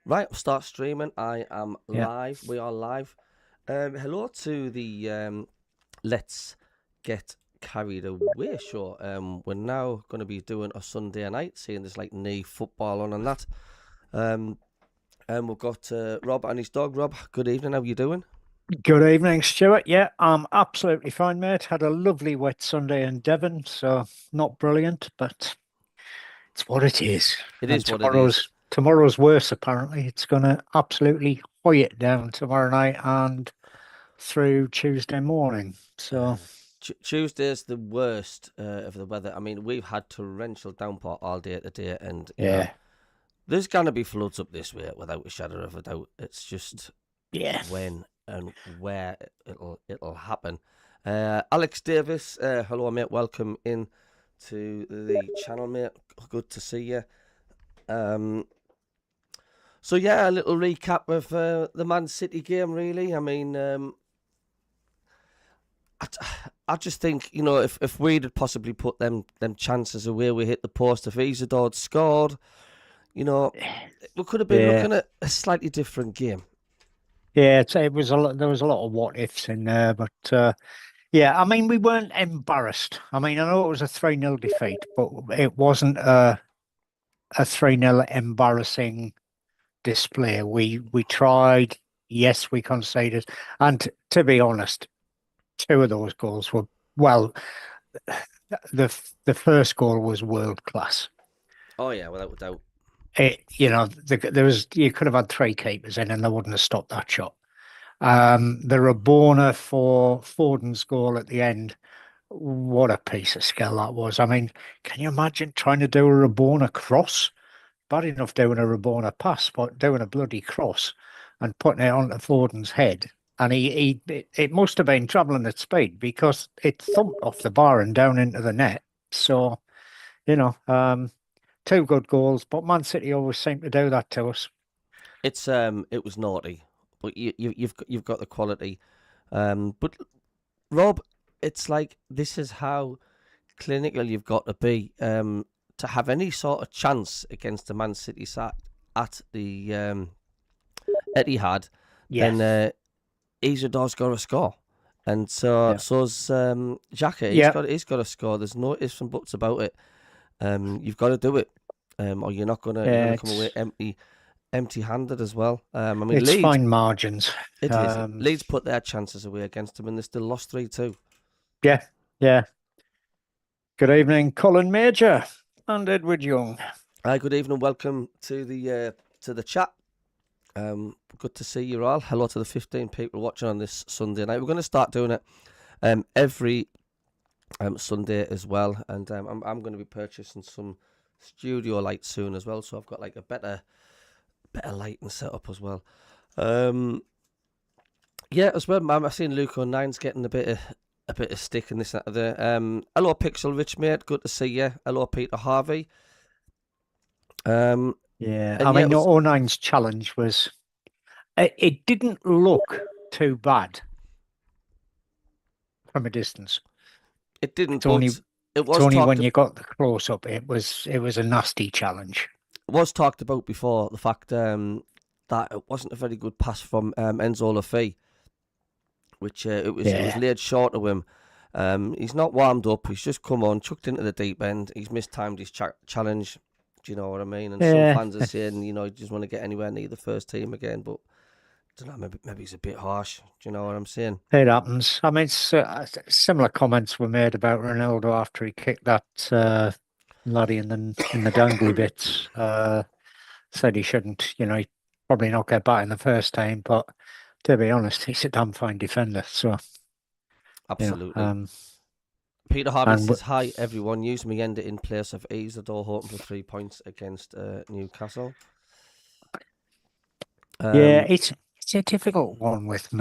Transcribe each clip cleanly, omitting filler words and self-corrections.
Right, I'll start streaming. I am Yeah. live. We are live. Hello to the Let's Get Carried Away show. We're now going to be doing a Sunday night, seeing this like knee football on and that. Um, and we've got Rob and his dog. Rob, good evening. How you doing? Good evening, Stuart. Yeah, I'm absolutely fine, mate. Had a lovely wet Sunday in Devon, so not brilliant, but it's what it is. It And is what it is. tomorrow's worse, apparently. It's gonna absolutely hoy it down tomorrow night and through Tuesday morning. So Tuesday's the worst of the weather. I mean, we've had torrential downpour all day today, and yeah, there's gonna be floods up this way without a shadow of a doubt. It's just yeah. when and where it'll happen. Alex Davis, hello mate, welcome in to the channel, mate. Good to see you. So yeah, a little recap of the Man City game, really. I mean, I just think, if we'd had possibly put them chances away, we hit the post. If Isadore scored, we could have been Yeah, looking at a slightly different game. yeah. It was a lot. There was a lot of what ifs in there, but yeah. I mean, we weren't embarrassed. I mean, I know it was a 3-0 defeat, but it wasn't a 3-0 embarrassing display. We tried, yes, we conceded. And to be honest, two of those goals were, well, the first goal was world class. Oh yeah, without a doubt. There was, you could have had three keepers in and they wouldn't have stopped that shot. The Rabona for Foden's goal at the end, what a piece of skill that was. I mean, can you imagine trying to do a Rabona cross? Bad enough doing a Rabona pass, but doing a bloody cross and putting it onto Foden's head. And it must have been travelling at speed because it thumped off the bar and down into the net. So, you know, two good goals, but Man City always seem to do that to us. It was naughty, but you've got the quality. But Rob, it's like this is how clinical you've got to be to have any sort of chance against the Man City side at the Etihad. Yeah, Then Isadore's got to score, and so yeah, so's Xhaka. He's yeah. got to score. There's no ifs and buts about it. You've got to do it, or you're Yeah, gonna come away empty-handed as well. I mean, it's Leeds. fine margins. It is. Um, Leeds put their chances away against them, and they still lost 3-2. yeah, yeah. Good evening, Colin Major and Edward Young. Hi, good evening. Welcome to the chat. Good to see you all. Hello to the 15 people watching on this Sunday night. We're going to start doing it every Sunday as well, and I'm going to be purchasing some studio lights soon as well. So I've got like a better lighting setup as well. Yeah, as well. I've seen Luke on Nine's getting a bit of stick in this and that there. Hello, Pixel Rich mate. Good to see you. Hello, Peter Harvey. Yeah, And I yeah, it mean, was. O9's challenge was it didn't look too bad from a distance. It didn't, It's only but it it's was only talked when you got the close up it was a nasty challenge. was talked about before the fact that it wasn't a very good pass from Enzo Lafay, which it was Yeah, laid short of him. He's not warmed up. He's just come on, chucked into the deep end. He's mistimed his challenge. Do you know what I mean? And some yeah, fans are saying, he doesn't want to get anywhere near the first team again. But I don't know, maybe he's a bit harsh. Do you know what I'm saying? it happens. I mean, similar comments were made about Ronaldo after he kicked that laddie in the dangly bits. Said he shouldn't, he probably not get back in the first time, but to be honest, he's a damn fine defender. So, you know, Absolutely. um, Peter Harvey and says, hi, everyone. Use Muyenda in place of Isidore hoping for 3 points against Newcastle. yeah, Um, it's a difficult one with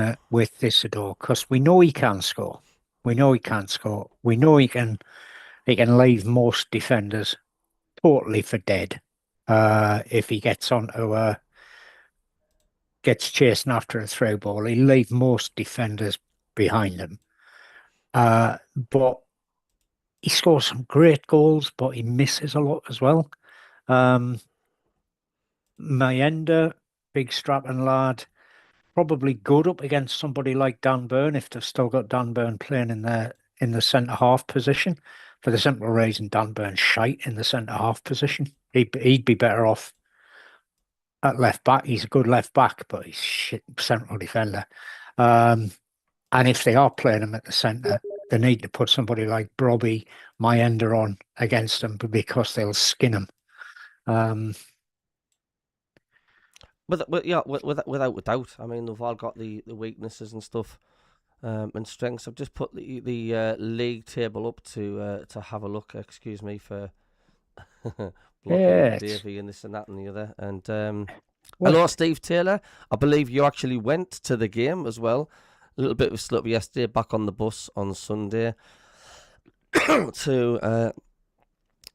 Isidore because we know he can score. We know he can score. We know he can leave most defenders totally for dead. If he gets chasing after a throw ball, he'll leave most defenders behind him. But he scores some great goals, but he misses a lot as well. Um, Mayenda, big strapping lad. Probably good up against somebody like Dan Burn if they've still got Dan Burn playing in the centre half position. For the simple reason Dan Burn's shite in the centre half position. He'd be better off at left back. He's a good left back, but he's shit central defender. And if they are playing him at the centre, they need to put somebody like Brobby, Mayender on against him because they'll skin him. Without a doubt. I mean, they've all got the weaknesses and stuff, and strengths. I've just put the league table up to have a look. Excuse me for blocking Yeah, Davey and this and that and the other. And well, hello, Steve Taylor. I believe you actually went to the game as well. A little bit of a slip yesterday. Back on the bus on Sunday to.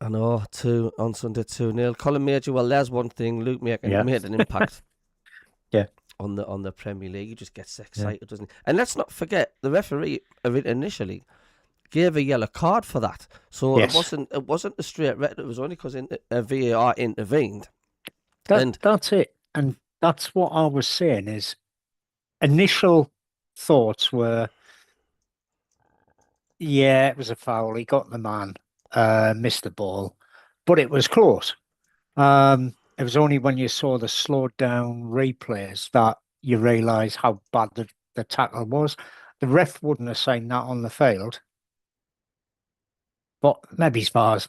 On Sunday 2-0. Colin Major, well, there's one thing. Luke made an impact yeah, on the Premier League. He just gets excited, doesn't he? And let's not forget, the referee initially gave a yellow card for that. So yes. it wasn't a straight red. It was only because VAR intervened. That's it. And that's what I was saying is initial thoughts were, yeah, it was a foul. He got the man, missed the ball, but it was close. It was only when you saw the slowed down replays that you realise how bad the tackle was. The ref wouldn't have seen that on the field, but maybe VAR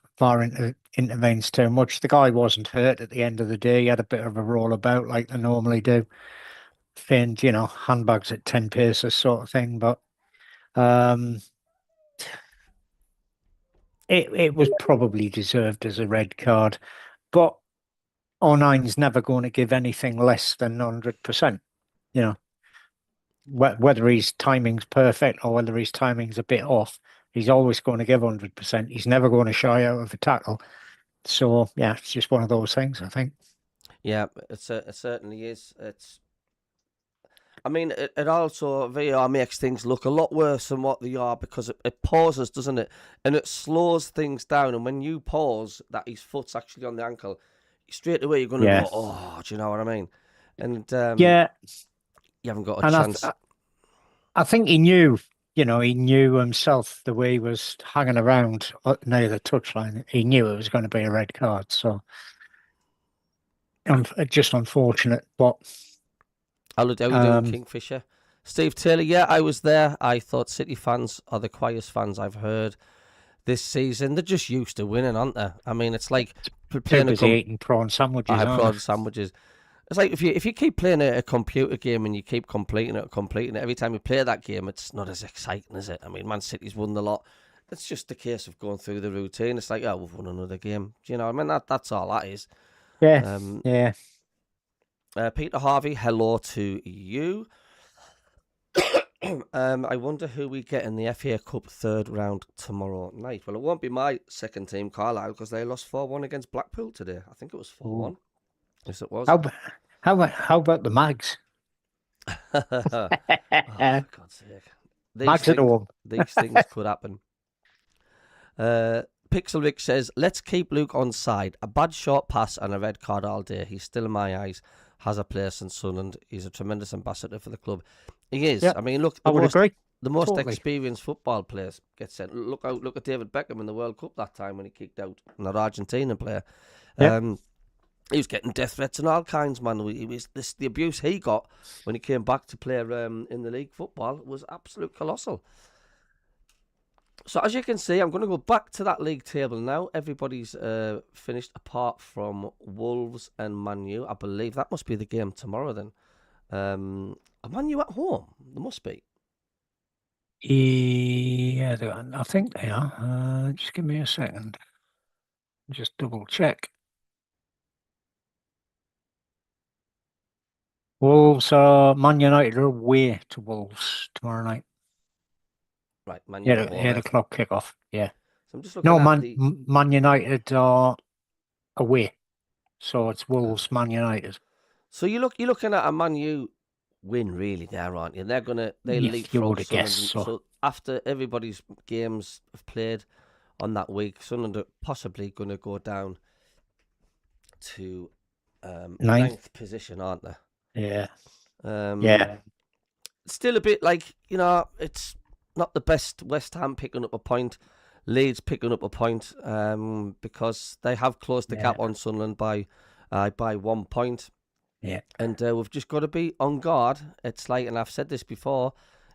intervenes too much. The guy wasn't hurt at the end of the day. He had a bit of a roll about like they normally do. Finned, handbags at 10 paces sort of thing, but it was probably deserved as a red card. But O9's never going to give anything less than 100%. Whether his timing's perfect or whether his timing's a bit off, he's always going to give 100%. He's never going to shy out of a tackle. So yeah, it's just one of those things, I think. Yeah, it certainly is. I mean, it also VAR makes things look a lot worse than what they are because it pauses, doesn't it? And it slows things down. And when you pause, that his foot's actually on the ankle, straight away you're going to go, oh, do you know what I mean? And yeah, you haven't got a and chance. I think he knew. He knew himself the way he was hanging around near the touchline. He knew it was going to be a red card. So, just unfortunate. But How you doing, Kingfisher? Steve Taylor, yeah, I was there. I thought City fans are the quietest fans I've heard this season. They're just used to winning, aren't they? I mean, it's like playing eating prawn sandwiches. Prawn sandwiches. It's like if you keep playing a computer game and you keep completing it, every time you play that game, it's not as exciting, is it? I mean, Man City's won the lot. It's just a case of going through the routine. It's like, oh, we've won another game. Do you know? I mean, that's all that is. Yeah, yeah. Peter Harvey, hello to you. I wonder who we get in the FA Cup third round tomorrow night. Well, it won't be my second team, Carlisle, because they lost 4-1 against Blackpool today. I think it was 4-1. Yes, it was. How about the Mags? Oh, for God's sake. These things could happen. Pixel Rick says, let's keep Luke on side. A bad short pass and a red card all day. He's still, in my eyes, has a place in Sunderland. He's a tremendous ambassador for the club. He is. Yep. I mean, look, I would agree. The most experienced football players get sent. Look at David Beckham in the World Cup that time when he kicked out that Argentinian player. Yep. He was getting death threats and all kinds, man. The abuse he got when he came back to play in the league football was absolute colossal. So as you can see, I'm going to go back to that league table now. Everybody's finished apart from Wolves and Man U. I believe that must be the game tomorrow then. Are Man U at home? There must be. Yeah, I think they are. Just give me a second. Just double check. Wolves Man United are away to Wolves tomorrow night. Right, Man U. 8 o'clock kickoff. Yeah. So I'm just looking Man United are away, so it's Wolves, Man United. So you're looking at a Man U win really there, aren't you? They're they leapfrog Sunderland. So after everybody's games have played on that week, Sunderland are possibly going to go down to ninth position, aren't they? Yeah. Um, Yeah. Still a bit like, it's not the best. West Ham picking up a point, Leeds picking up a point, because they have closed the Yeah. gap on Sunderland by 1 point. Yeah. And we've just got to be on guard. It's like, and I've said this before,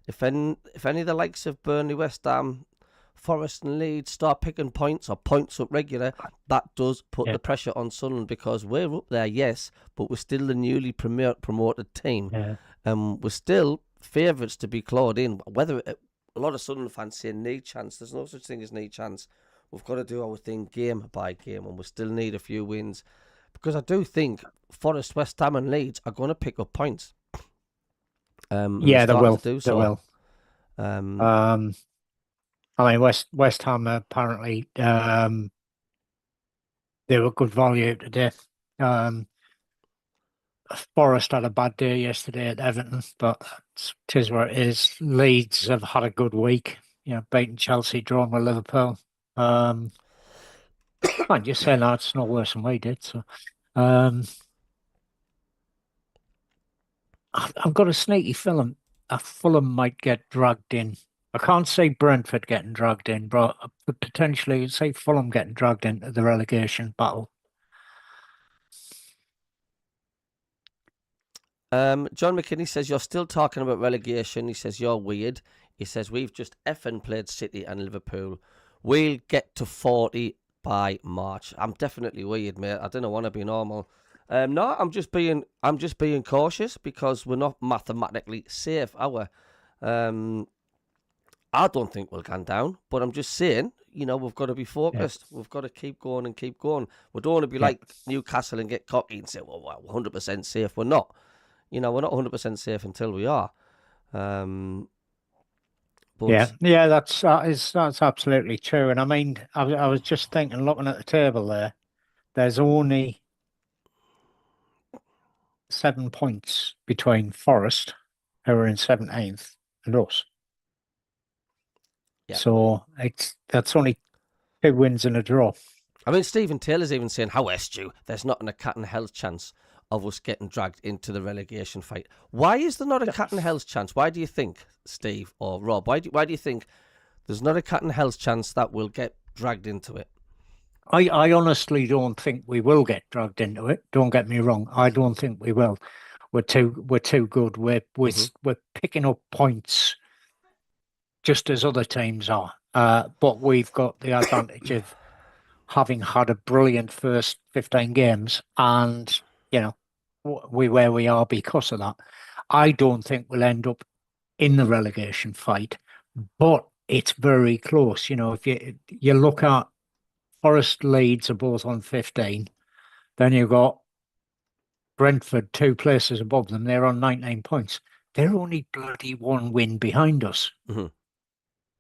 if any of the likes of Burnley, West Ham, Forest and Leeds start picking points or points up regular, that does put Yeah. the pressure on Sunderland, because we're up there, yes, but we're still the newly promoted team. Yeah. We're still favourites to be clawed in. Whether a lot of Sunderland fans say need chance, there's no such thing as need chance. We've got to do our thing game by game, and we still need a few wins, because I do think Forest, West Ham, and Leeds are going to pick up points. And they're Yeah, they starting to will. do They so. will. Um, Um, I mean, West Ham apparently they were good value today. Um, Forest had a bad day yesterday at Everton, but tis what it is. Leeds have had a good week, beating Chelsea, drawn with Liverpool. Um, and you're saying that it's not worse than we did. So, um, I've got a sneaky feeling Fulham might get dragged in. I can't say Brentford getting dragged in, but I could potentially say Fulham getting dragged into the relegation battle. John McKinney says, you're still talking about relegation. He says, you're weird. He says, we've just effing played City and Liverpool. We'll get to 40 by March. I'm definitely weird, mate. I don't want to be normal. No, I'm just being cautious, because we're not mathematically safe, are we? I don't think we'll go down, but I'm just saying, we've got to be Yeah, focused. We've got to keep going and keep going. We don't want to be yeah, like Newcastle and get cocky and say, well, we're 100% safe. We're not. We're not 100% safe until we are. Um, yeah, but yeah. That's absolutely true. And I mean, I was just thinking, looking at the table there, there's only 7 points between Forest, who are in 17th, and us. yeah, So that's only 2 wins and a draw. I mean, Stephen Taylor's even saying, how Stu, there's not a cat and hell's chance of us getting dragged into the relegation fight. Why is there not a cat and hell's chance? Why do you think, Steve or Rob? Why do you think there's not a cat and hell's chance that we'll get dragged into it? I honestly don't think we will get dragged into it. Don't get me wrong. I don't think we will. We're too good. Hmm. We're picking up points just as other teams are. But we've got the advantage of having had a brilliant first 15 games, and you know we where we are because of that. I don't think we'll end up in the relegation fight, but it's very close. If you look at Forest, Leeds are both on 15, then you've got Brentford 2 places above them. They're on 19 points. They're only bloody 1 win behind us. Hmm.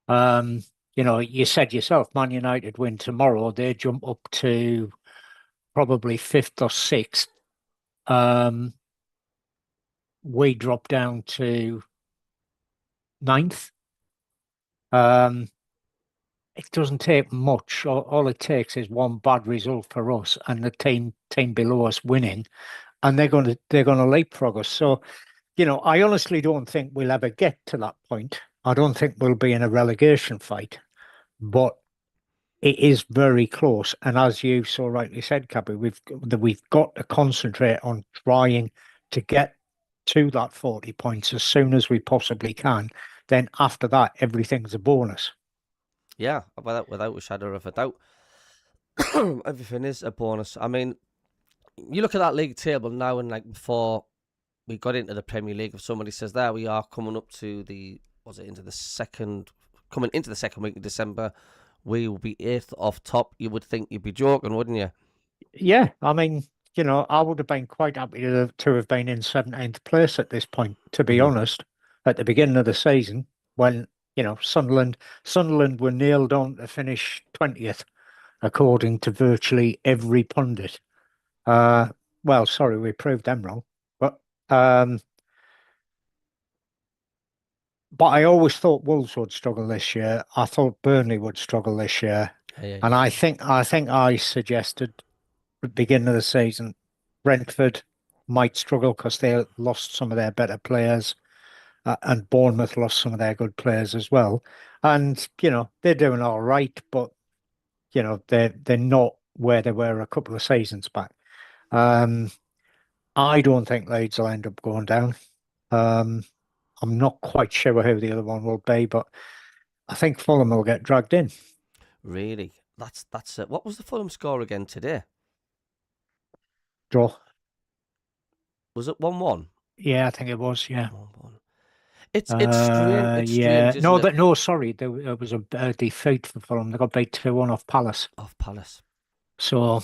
Um, you said yourself, Man United win tomorrow, they jump up to probably fifth or sixth. Um, we drop down to ninth. Um, it doesn't take much. All it takes is one bad result for us and the team below us winning, and they're gonna leapfrog us. So, I honestly don't think we'll ever get to that point. I don't think we'll be in a relegation fight, but it is very close. And as you so rightly said, Cabby, we've got to concentrate on trying to get to that 40 points as soon as we possibly can. Then after that, everything's a bonus. Yeah, without a shadow of a doubt. Everything is a bonus. I mean, you look at that league table now, and like before we got into the Premier League, if somebody says there we are coming up to coming into the second week of December, we will be eighth off top. You would think you'd be joking, wouldn't you? Yeah, I mean, I would have been quite happy to have been in 17th place at this point, to be Hmm. honest, at the beginning of the season when, Sunderland were nailed on to finish 20th, according to virtually every pundit. Uh, well, sorry, we proved them wrong. But um, but I always thought Wolves would struggle this year. I thought Burnley would struggle this year. Yeah, yeah, And yeah. I think I suggested at the beginning of the season, Brentford, might struggle because they lost some of their better players, and Bournemouth lost some of their good players as well. And they're doing all right, but they're not where they were a couple of seasons back. I don't think Leeds will end up going down. Um, I'm not quite sure who the other one will be, but I think Fulham will get dragged in. Really? That's it. What was the Fulham score again today? Draw. Was it 1-1? Yeah, I think it was. Yeah. 1-1. It's strange. It's Yeah. strange, isn't it? No, sorry. There was a defeat for Fulham. They got beat 2-1 off Palace. Of Palace. So,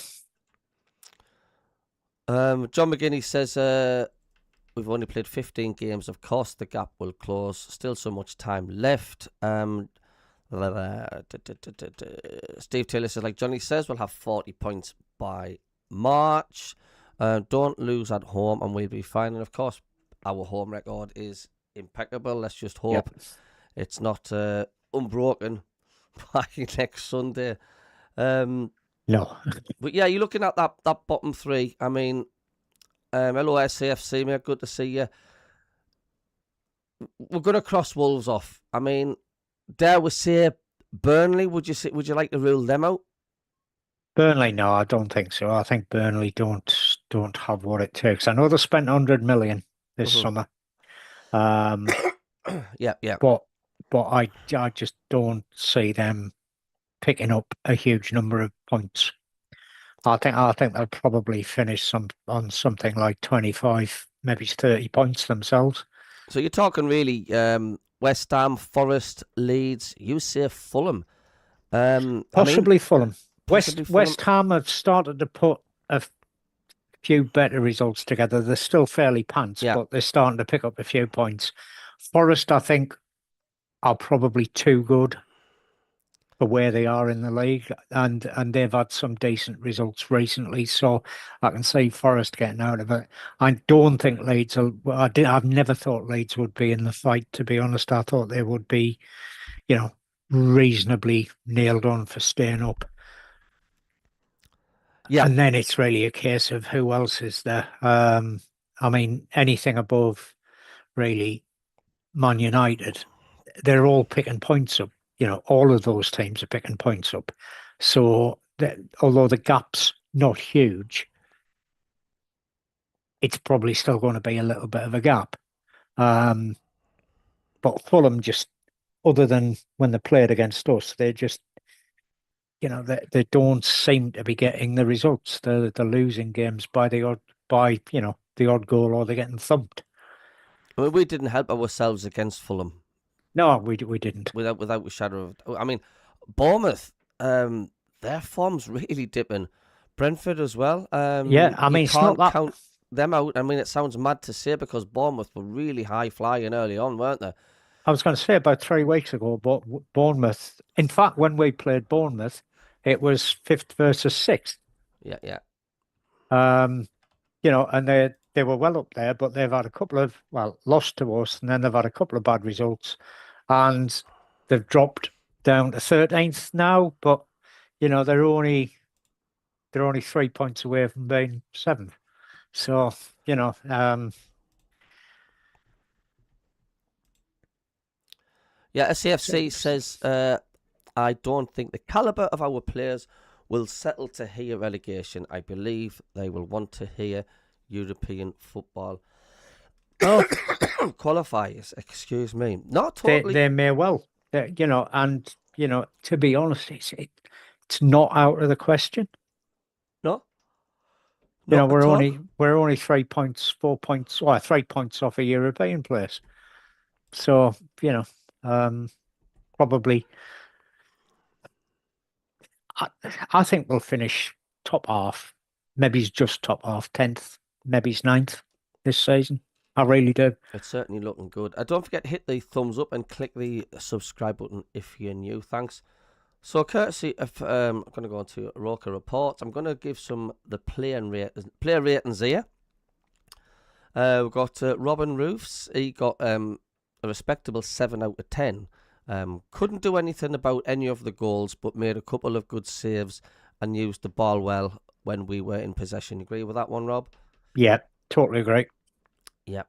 John McGinney says we've only played 15 games. Of course, the gap will close. Still so much time left. Steve Taylor says, like Johnny says, we'll have 40 points by March. Don't lose at home and we'll be fine. And of course, our home record is impeccable. Let's just hope it's not unbroken by next Sunday. no. But yeah, you're looking at that bottom three. I mean, hello SAFC, mate. Good to see you. We're going to cross Wolves off. I mean, dare we say Burnley? Would you like to rule them out? Burnley, no, I don't think so. I think Burnley don't have what it takes. I know they spent 100 million this summer. Yeah. But I just don't see them picking up a huge number of points. I think they'll probably finish on something like 25, maybe 30 points themselves. So you're talking really West Ham, Forest, Leeds. You say Fulham. Possibly Fulham. Fulham. West Ham have started to put a few better results together. They're still fairly pants, but they're starting to pick up a few points. Forest, I think, are probably too good for where they are in the league, and they've had some decent results recently, so I can see Forest getting out of it. I don't think Leeds will. I've never thought Leeds would be in the fight, to be honest. I thought they would be, reasonably nailed on for staying up. Yeah. And then it's really a case of who else is there. I mean, anything above really Man United, they're all picking points up. All of those teams are picking points up. So although the gap's not huge, it's probably still going to be a little bit of a gap. But Fulham just, other than when they played against us, they just, they don't seem to be getting the results. They're losing games by the odd goal, or they're getting thumped. I mean, we didn't help ourselves against Fulham. No, we didn't. Without a shadow of... I mean, Bournemouth, their form's really dipping. Brentford as well. Yeah, I mean, you can't count them out. I mean, it sounds mad to say because Bournemouth were really high flying early on, weren't they? I was going to say about 3 weeks ago, but Bournemouth, in fact, when we played Bournemouth, it was 5th versus 6th. Yeah. And they were well up there, but they've had a couple of, lost to us, and then they've had a couple of bad results, and they've dropped down to 13th now. But they're only 3 points away from being 7th. So SAFC says, I don't think the calibre of our players will settle to hear relegation. I believe they will want to hear European football qualifiers. Excuse me. Not totally. They may well, and to be honest, it's not out of the question. No. We're only 3 points, 4 points, 3 points off a European place. So probably. I think we'll finish top half. Maybe it's just top half, 10th, maybe it's 9th this season. I really do. It's certainly looking good. Don't forget to hit the thumbs up and click the subscribe button if you're new. Thanks. So, courtesy of, I'm going to go on to Roker Reports. I'm going to give the player ratings here. We've got Robin Roofs. He got a respectable 7 out of 10. Couldn't do anything about any of the goals, but made a couple of good saves and used the ball well when we were in possession. You agree with that one, Rob? Yeah, Totally agree. Yeah.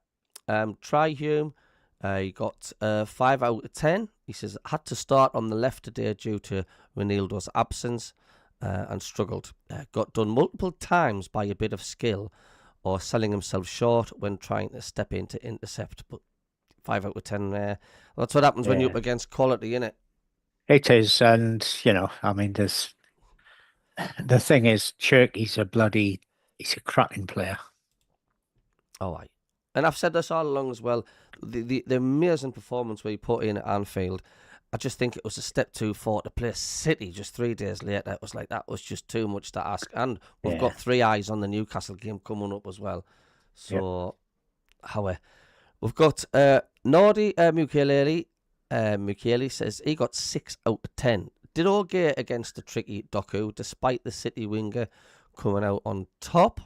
Try Hume, he got 5 out of 10. He says, had to start on the left today due to Ronaldo's absence and struggled. Got done multiple times by a bit of skill or selling himself short when trying to step in to intercept. But 5 out of 10 there. Well, that's what happens when you're up against quality, innit? It is, and I mean, the thing is, Turkey's he's a cracking player. Oh, aye. And I've said this all along as well. The amazing performance we put in at Anfield, I just think it was a step too far to play City just 3 days later. It was like that was just too much to ask. And we've got 3 eyes on the Newcastle game coming up as well. So, however, we've got Nordi Mukiele. Mukiele says he got 6 out of 10. Did okay against the tricky Doku, despite the City winger coming out on top.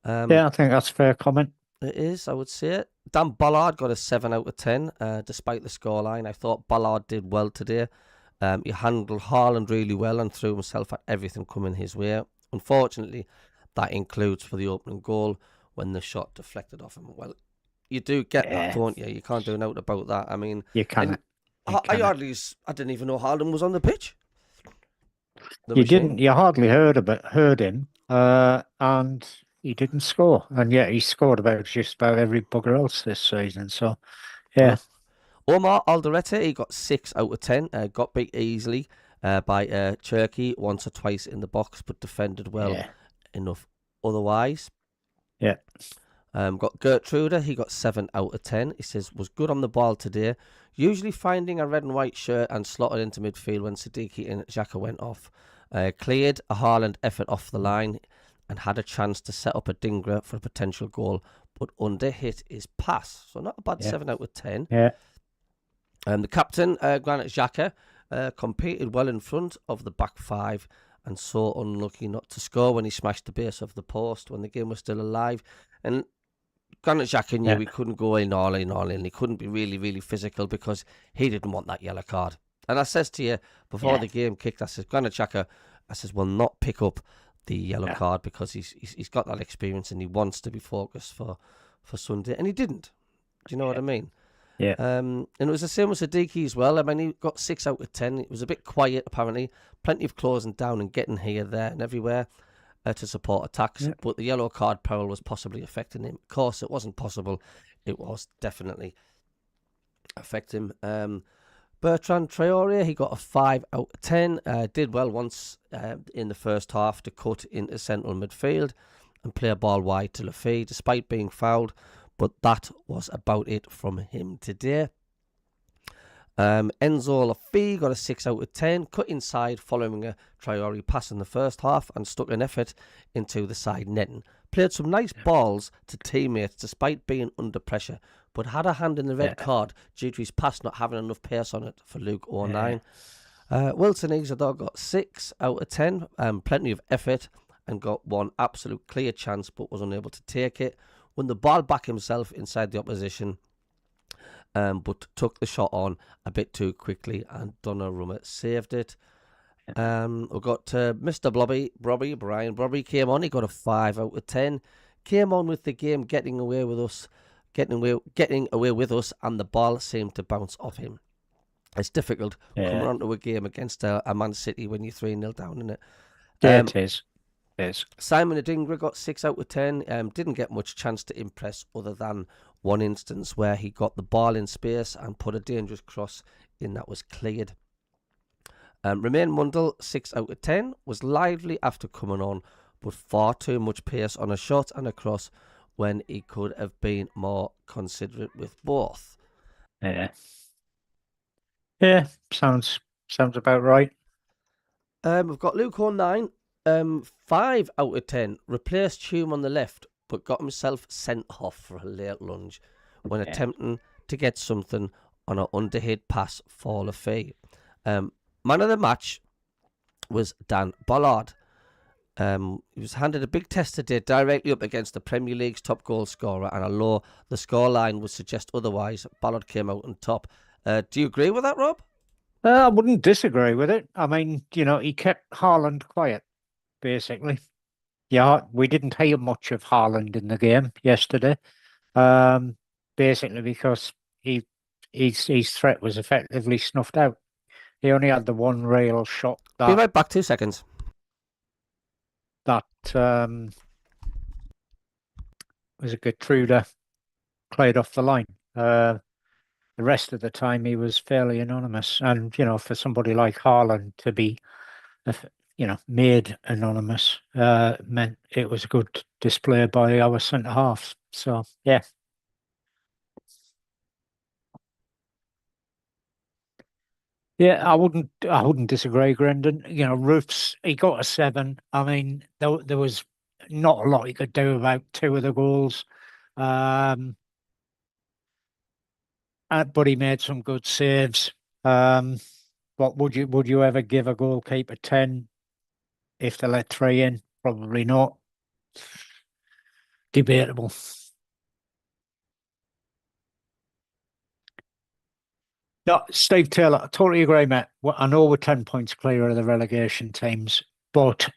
Yeah, I think that's a fair comment. It is, I would say it. Dan Ballard got a 7 out of 10, despite the scoreline. I thought Ballard did well today. He handled Haaland really well and threw himself at everything coming his way. Unfortunately, that includes for the opening goal when the shot deflected off him. Well, you do get that, don't you? You can't do nothing about that. I mean, you can't. I didn't even know Haaland was on the pitch. You hardly heard him, and he didn't score, and yet he scored just about every bugger else this season. So, yeah. Omar Alderete, he got 6 out of 10. Got beat easily by Turkey once or twice in the box, but defended well enough otherwise. Yeah. Got Gertrude, he got 7 out of 10. He says, was good on the ball today. Usually finding a red and white shirt and slotted into midfield when Siddiqui and Xhaka went off. Cleared a Haaland effort off the line and had a chance to set up a Dingra for a potential goal, but under-hit his pass. So not a bad 7 out of 10. Yeah. The captain, Granit Xhaka, competed well in front of the back 5 and so unlucky not to score when he smashed the base of the post when the game was still alive. And Granit Xhaka knew he couldn't go in all in. He couldn't be really, really physical because he didn't want that yellow card. And I says to you, before the game kicked, I says, Granit Xhaka, I says, will not pick up the yellow card because he's got that experience and he wants to be focused for Sunday. And he didn't. Do you know what I mean? Yeah. And it was the same with Siddiqui as well. I mean, he got 6 out of 10. It was a bit quiet, apparently. Plenty of closing down and getting here, there and everywhere to support attacks. Yeah. But the yellow card peril was possibly affecting him. Of course, it wasn't possible. It was definitely affecting him. Bertrand Traore, he got a 5 out of 10. Did well once in the first half to cut into central midfield and play a ball wide to Lafay, despite being fouled. But that was about it from him today. Enzo Lafay got a 6 out of 10. Cut inside following a Traore pass in the first half and stuck an effort into the side netting. Played some nice balls to teammates despite being under pressure, but had a hand in the red card due to his pass not having enough pace on it for Luke 09. Wilson Isador got 6 out of 10. Plenty of effort and got one absolute clear chance but was unable to take it. Won the ball back himself inside the opposition, but took the shot on a bit too quickly and Donnarumma saved it. We've got Mr. Brian Brobby came on. He got a 5 out of 10. Came on with the game getting away with us, and the ball seemed to bounce off him. It's difficult coming onto a game against a Man City when you're 3-0 down, isn't it? Yeah, it is. Yes. Simon Adingra got 6 out of 10. Didn't get much chance to impress other than one instance where he got the ball in space and put a dangerous cross in that was cleared. Romain Mundel, 6 out of 10. Was lively after coming on, but far too much pace on a shot and a cross when he could have been more considerate with both. Yeah. Yeah, sounds about right. We've got Luke 09. 5 out of 10. Replaced Hume on the left, but got himself sent off for a late lunge when attempting to get something on an underhit pass for Lafay. Man of the match was Dan Ballard. He was handed a big test today directly up against the Premier League's top goal scorer, and although the scoreline would suggest otherwise, Ballard came out on top. Do you agree with that, Rob? I wouldn't disagree with it. I mean, he kept Haaland quiet, basically. Yeah, we didn't hear much of Haaland in the game yesterday. Um, Basically because he his threat was effectively snuffed out. He only had the one real shot Be that right back, 2 seconds. that was a Gertruda played off the line. The rest of the time he was fairly anonymous, and for somebody like Haaland to be, if- made anonymous, meant it was a good display by our centre halves. So yeah. Yeah, I wouldn't disagree, Brendan. Roofs, he got a 7. I mean, there was not a lot he could do about two of the goals. Um, but he made some good saves. Um, but would you ever give a goalkeeper 10 if they let three in? Probably not. Debatable. No, Steve Taylor, I totally agree, mate. Well, I know we're 10 points clear of the relegation teams, but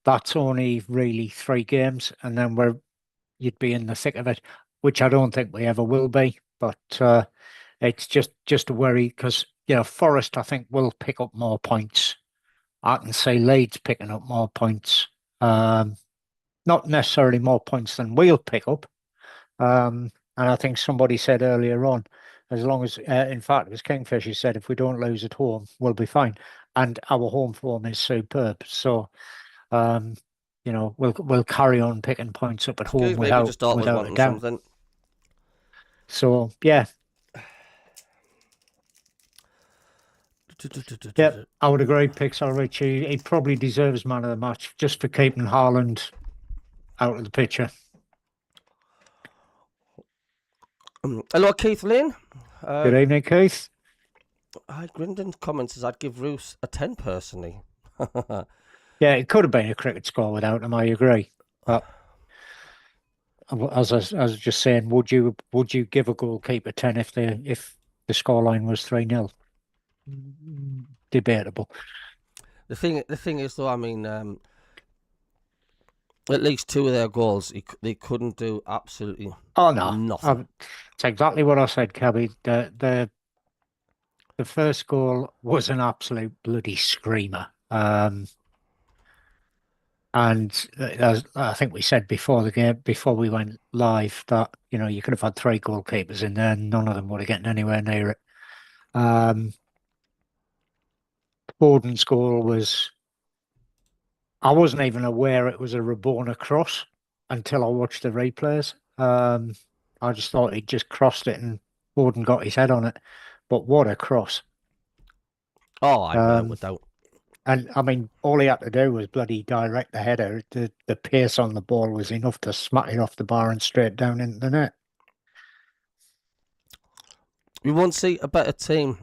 that's only really 3 games, and then you'd be in the thick of it, which I don't think we ever will be. But it's just a worry because Forest, I think, will pick up more points. I can see Leeds picking up more points. Um, Not necessarily more points than we'll pick up. And I think somebody said earlier on, as long as, in fact, it was Kingfisher said, if we don't lose at home, we'll be fine. And our home form is superb. So, um, we'll carry on picking points up at home Excuse me, we without just thought was without a wanting doubt. something. So yeah, yeah, I would agree. Pixar Richie, he probably deserves man of the match just for keeping Haaland out of the picture. Hello, Keith Lynn. Good evening, Keith. Hi, Grindon comments says I'd give Roos a 10 personally. Yeah, it could have been a cricket score without him. I agree. But as I was just saying, would you give a goalkeeper 10 if the scoreline was 3-0? Debatable. The thing is, though, I mean, at least 2 of their goals, they couldn't do absolutely Oh no, nothing. it's exactly what I said, Cabby. The first goal was an absolute bloody screamer. And as I think we said before the game, before we went live, that you could have had 3 goalkeepers in there, and none of them would have gotten anywhere near it. Borden's goal was, I wasn't even aware it was a Rabona cross until I watched the replays. I just thought he'd just crossed it and Borden got his head on it. But what a cross. Oh, I Um, without. and I mean, all he had to do was bloody direct the header. The pace on the ball was enough to smack it off the bar and straight down into the net. We won't see a better team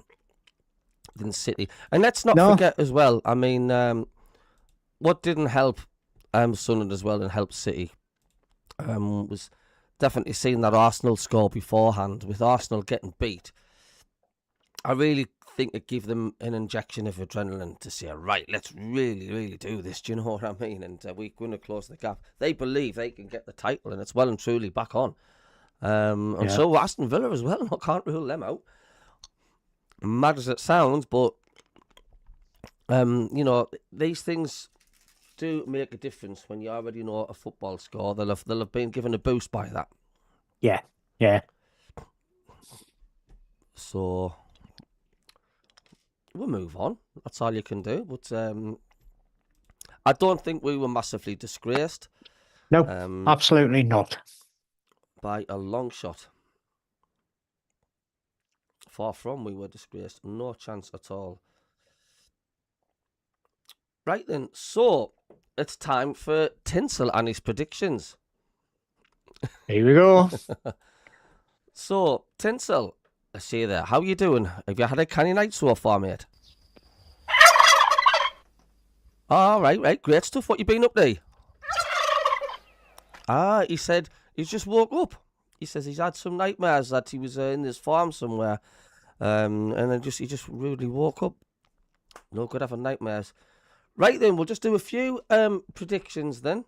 than City. And let's not No, forget as well, I mean, what didn't help Sunderland as well and help City was definitely seeing that Arsenal score beforehand. With Arsenal getting beat, I really think it gave them an injection of adrenaline to say, right, let's really, really do this. Do you know what I mean? And we're going to close the gap. They believe they can get the title, and it's well and truly back on. And yeah. so Aston Villa as well. I can't rule them out. Mad as it sounds, but these things do make a difference when you already know a football score. They'll have been given a boost by that. Yeah, yeah. So we'll move on. That's all you can do. But I don't think we were massively disgraced. No, absolutely not. By a long shot. Far from we were disgraced. No chance at all. Right then, so it's time for Tinsel and his predictions. Here we go. So, Tinsel, I see you there. How you doing? Have you had a canny night so far, mate? All right, great stuff. What you been up to? He said he's just woke up. He says he's had some nightmares that he was in his farm somewhere, and then he just rudely woke up. No good having nightmares. Right then, we'll just do a few predictions then.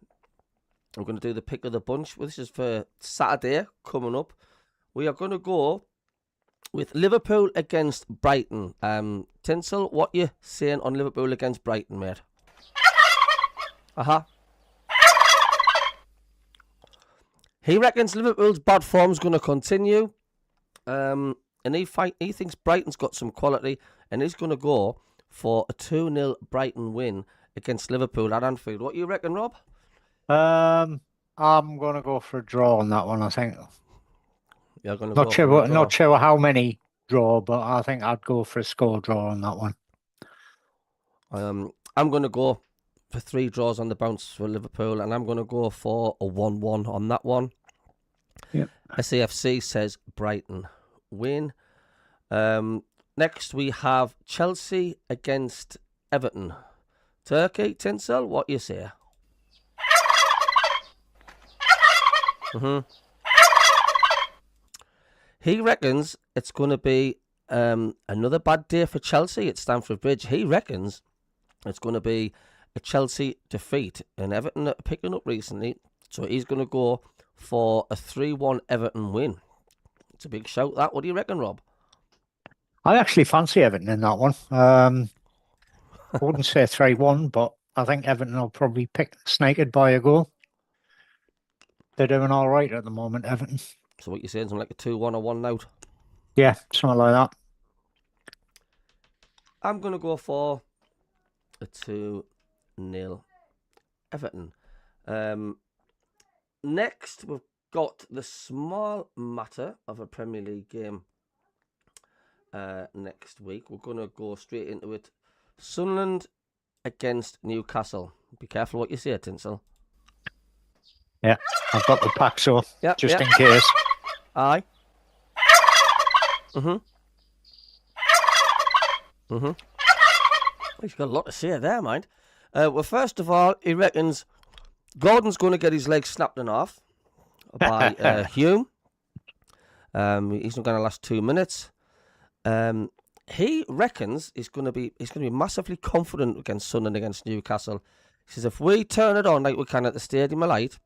I'm going to do the pick of the bunch. Well, this is for Saturday coming up. We are going to go with Liverpool against Brighton. Tinsel, what you saying on Liverpool against Brighton, mate? He reckons Liverpool's bad form's going to continue. And he thinks Brighton's got some quality, and he's going to go for a 2-0 Brighton win against Liverpool at Anfield. What you reckon, Rob? I'm going to go for a draw on that one, I think. You're going to Not go sure for a draw. Not sure how many draw, but I think I'd go for a score draw on that one. I'm going to go for 3 draws on the bounce for Liverpool, and I'm going to go for a 1-1 on that one. Yep. SAFC says Brighton win. Next we have Chelsea against Everton. Turkey, Tinsel, what you say? He reckons it's going to be another bad day for Chelsea at Stamford Bridge. He reckons it's going to be a Chelsea defeat, and Everton are picking up recently, so he's going to go for a 3-1 Everton win. It's a big shout, that. What do you reckon, Rob? I actually fancy Everton in that one. I wouldn't say 3-1, but I think Everton will probably snake it by a goal. They're doing all right at the moment, Everton. So what you're saying, something like a 2-1 or 1-0? Yeah, something like that. I'm going to go for a 2-0 Everton. Next, we've got the small matter of a Premier League game next week. We're going to go straight into it. Sunderland against Newcastle. Be careful what you say, Tinsel. Yeah, I've got the pack, so just in case. Aye. He's got a lot to say there, mind. Well, first of all, he reckons Gordon's going to get his legs snapped in half by Hume. He's not going to last 2 minutes. He reckons he's going to be massively confident against Sunderland against Newcastle. He says if we turn it on like we can at the Stadium of Light,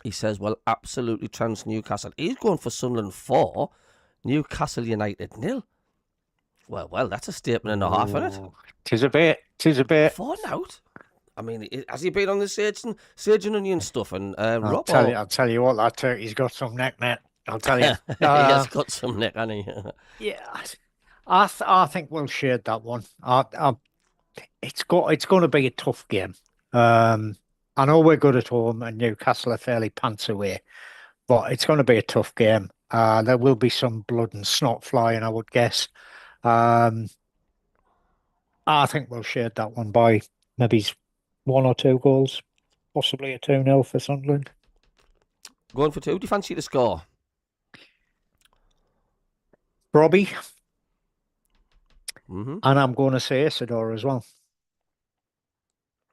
he says we'll absolutely trounce Newcastle. He's going for Sunderland 4, Newcastle United 0. Well, that's a statement and a half, isn't it? Tis a bit. 4 out. I mean, has he been on the sage and onion stuff? And I'll tell you what, that turkey's got some neck, mate. I'll tell you. He has got some neck, hasn't he? Yeah, I think we'll shade that one. It's going to be a tough game. I know we're good at home, and Newcastle are fairly pants away, but it's going to be a tough game. There will be some blood and snot flying, I would guess. I think we'll shade that one by maybe 1 or 2 goals, possibly a 2-0 for Sunderland. Going for 2. Do you fancy the score? Robbie. And I'm going to say Isidore as well.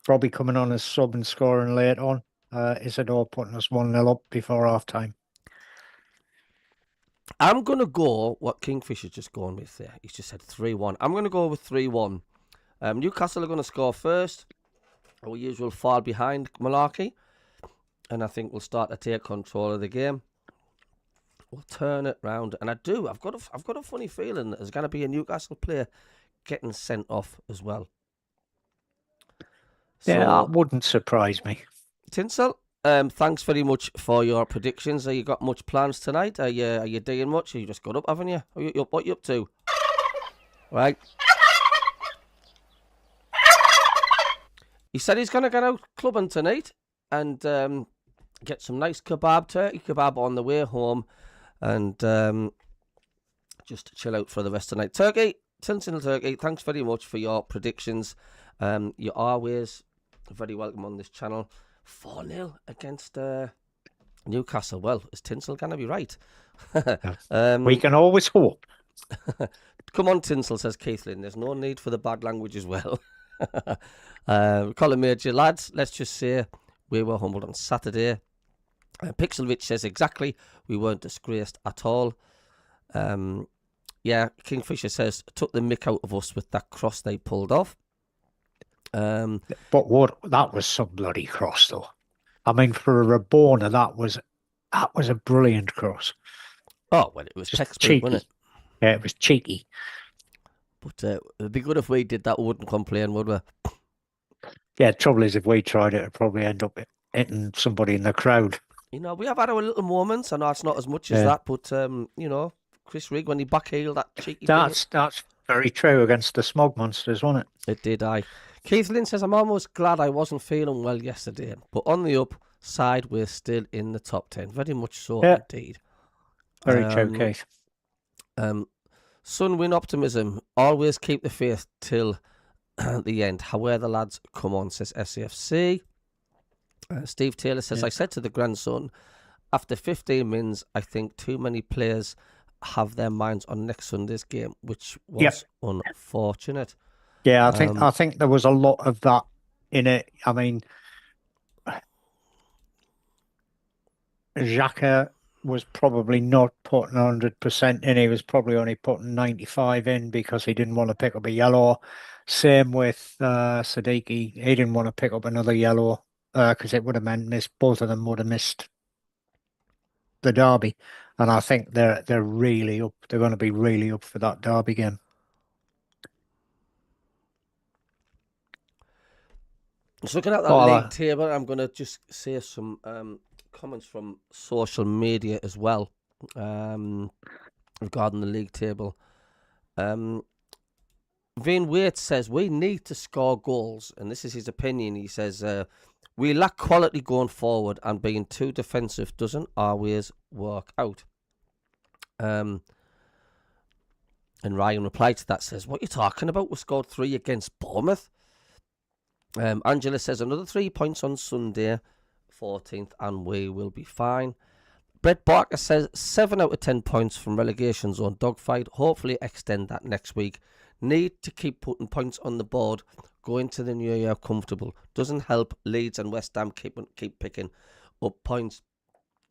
Robbie coming on as sub and scoring late on. Isidore putting us 1-0 up before half time. I'm going to go what Kingfisher's just gone with there. He's just said 3-1. I'm going to go with 3-1. Newcastle are going to score first. Our usual fall behind malarkey. And I think we'll start to take control of the game. We'll turn it round. And I've got a funny feeling that there's going to be a Newcastle player getting sent off as well. Yeah, that wouldn't surprise me. Tinsel, thanks very much for your predictions. Have you got much plans tonight? Are you doing much? You just got up, haven't you? What are you up to? Right. He said he's going to get out clubbing tonight and get some nice turkey kebab on the way home and just chill out for the rest of the night. Tinsel the Turkey, thanks very much for your predictions. You're always very welcome on this channel. 4-0 against Newcastle. Well, is Tinsel going to be right? We can always hope. Come on, Tinsel, says Keithlin. There's no need for the bad language as well. Colin Major, lads, let's just say we were humbled on Saturday. Pixelvich says exactly, we weren't disgraced at all. Yeah, Kingfisher says, took the mick out of us with that cross they pulled off. But what that was some bloody cross though. I mean, for a Rabona, that was a brilliant cross. Oh, well, it was Just textbook, wasn't cheeky. it? Yeah, it was cheeky. But it'd be good if we did that. We wouldn't complain, would we? Yeah, the trouble is if we tried it, it'd probably end up hitting somebody in the crowd. You know, we have had our little moments. I know it's not as much as Yeah. that, but you know, Chris Rigg when he backheeled that cheeky thing, That's very true against the smog monsters, wasn't it? it did. Keith Lynn says, I'm almost glad I wasn't feeling well yesterday, but on the upside, we're still in the top 10. Very much so, Yeah. indeed. Very true, Keith. Sunwin optimism. Always keep the faith till the end. However, lads, come on, says SAFC. Steve Taylor says, I said to the grandson, after 15 minutes, I think too many players have their minds on next Sunday's game, which was unfortunate. Yeah, I think there was a lot of that in it. I mean, Xhaka was probably not putting 100% in. He was probably only putting 95 in because he didn't want to pick up a yellow. Same with Siddiqui. He didn't want to pick up another yellow because it would have meant both of them would have missed the derby. And I think they're really up. They're going to be really up for that derby game. Just looking at that league table, I'm going to just say some comments from social media as well regarding the league table. Vin Waite says, we need to score goals, and this is his opinion. He says, we lack quality going forward, and being too defensive doesn't always work out. And Ryan replied to that, says, what are you talking about? We scored 3 against Bournemouth. Angela says, another 3 points on Sunday, 14th, and we will be fine. Brett Barker says, 7 out of 10 points from relegation zone dogfight. Hopefully extend that next week. Need to keep putting points on the board. Going to the new year comfortable. Doesn't help Leeds and West Ham keep picking up points.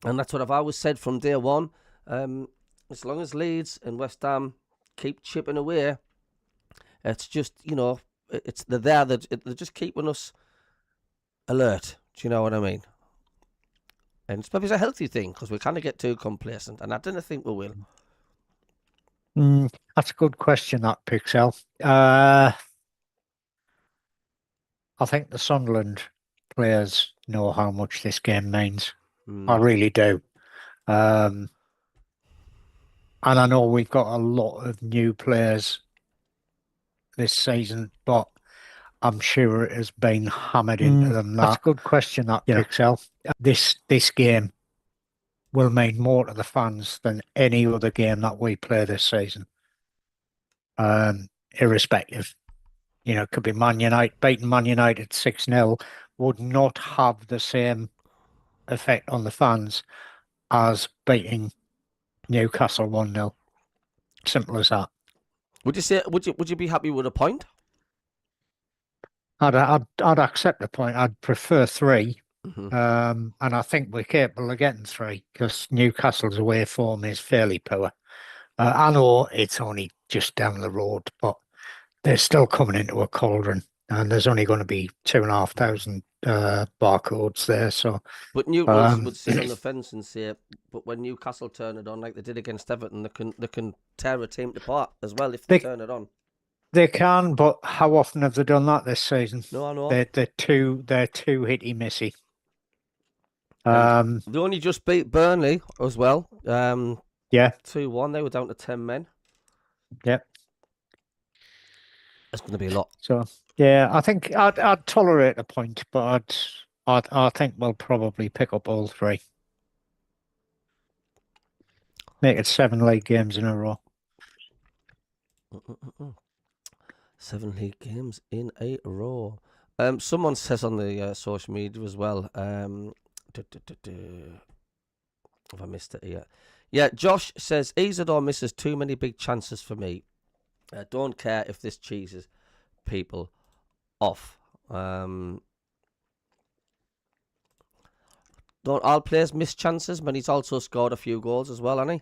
And that's what I've always said from day one. As long as Leeds and West Ham keep chipping away, it's just, you know, they're there. They're just keeping us alert. Do you know what I mean? And it's probably a healthy thing because we kind of get too complacent, and I don't think we will. That's a good question, that Pixel. I think the Sunderland players know how much this game means. I really do. And I know we've got a lot of new players this season, but I'm sure it has been hammered into them. That's a good question, that Pixel. This game will mean more to the fans than any other game that we play this season. Irrespective. You know, it could be Man United, beating Man United 6-0 would not have the same effect on the fans as beating Newcastle 1-0. Simple as that. Would you say? Would you be happy with a point? I'd accept a point. I'd prefer 3. And I think we're capable of getting 3 because Newcastle's away form is fairly poor. I know it's only just down the road, but they're still coming into a cauldron, and there's only going to be 2,500 barcodes there. So, but Newcastle would sit on the fence and say, "But when Newcastle turn it on, like they did against Everton, they can tear a team apart as well if they turn it on." They can, but how often have they done that this season? No, I know. They're too hitty missy. They only just beat Burnley as well. 2-1. They were down to 10 men. Yep. That's going to be a lot. So yeah, I think I'd tolerate a point, but I think we'll probably pick up all 3. Make it 7 league games in a row. 7 league games in a row. Someone says on the social media as well. Have I missed it here? Yeah, Josh says Isidore misses too many big chances for me. Don't care if this cheeses people off. Don't all players miss chances, but he's also scored a few goals as well, hasn't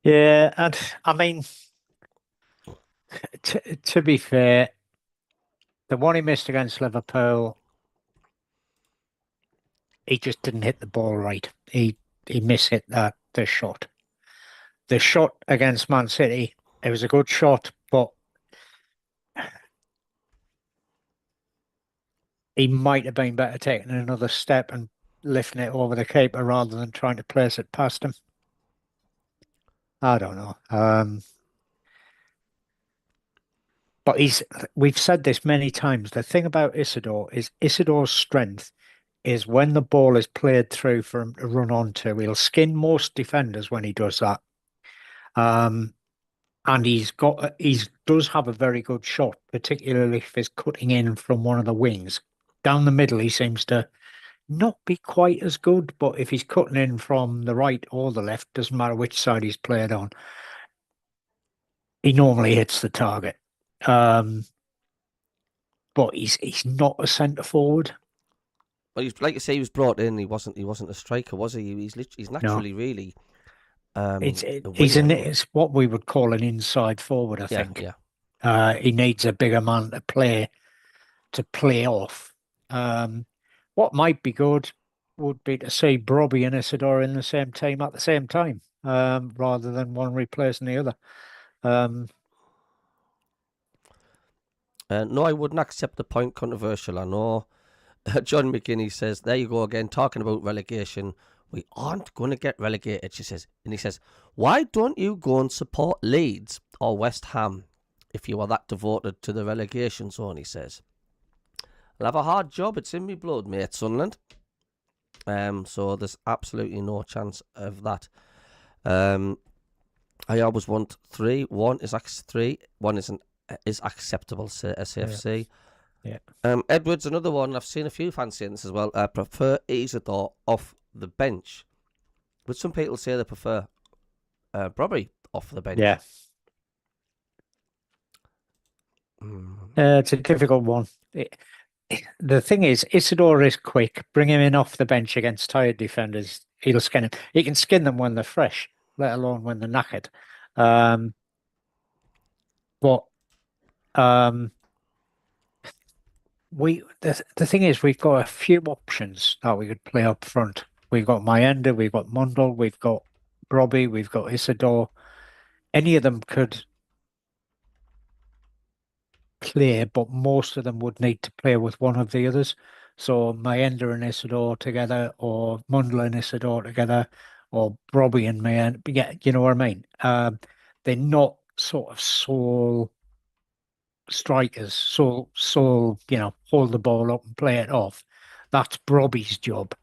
he? Yeah, and I mean, to be fair, The one he missed against Liverpool, he just didn't hit the ball right. He mishit the shot. The shot against Man City, it was a good shot, but he might have been better taking another step and lifting it over the keeper rather than trying to place it past him. I don't know. But we've said this many times. The thing about Isidore is Isidore's strength is when the ball is played through for him to run onto. He'll skin most defenders when he does that. And he does have a very good shot, particularly if he's cutting in from one of the wings. Down the middle, he seems to not be quite as good, but if he's cutting in from the right or the left, doesn't matter which side he's played on, he normally hits the target. But he's not a centre forward. Well, like you say, he was brought in. He wasn't a striker, was he? He's naturally really. It's what we would call an inside forward, I think. Yeah. He needs a bigger man to play off. What might be good would be to see Brobbey and Isidore in the same team at the same time, rather than one replacing the other. No, I wouldn't accept the point. Controversial, I know. John McKinney says, there you go again, talking about relegation. We aren't going to get relegated, she says. And he says, why don't you go and support Leeds or West Ham if you are that devoted to the relegation zone, he says. I'll have a hard job. It's in me blood, mate, Sunderland. So there's absolutely no chance of that. I always want 3. 1 is 3. 1 is acceptable, SAFC. Yeah. Edwards, another one. I've seen a few fans saying this as well. I prefer Isidore off the bench, but some people say they prefer Brobbey off the bench. Yeah. It's a difficult one. The thing is, Isidore is quick. Bring him in off the bench against tired defenders. He'll skin them. He can skin them when they're fresh, let alone when they're knackered. The thing is, we've got a few options that we could play up front. We've got Mayenda, we've got Mundle, we've got Brobbey, we've got Isidore. Any of them could play, but most of them would need to play with one of the others. So Mayenda and Isidore together, or Mundle and Isidore together, or Brobbey and Mayenda. Yeah, you know what I mean? They're not sort of sole strikers, sole, hold the ball up and play it off. That's Brobbey's job.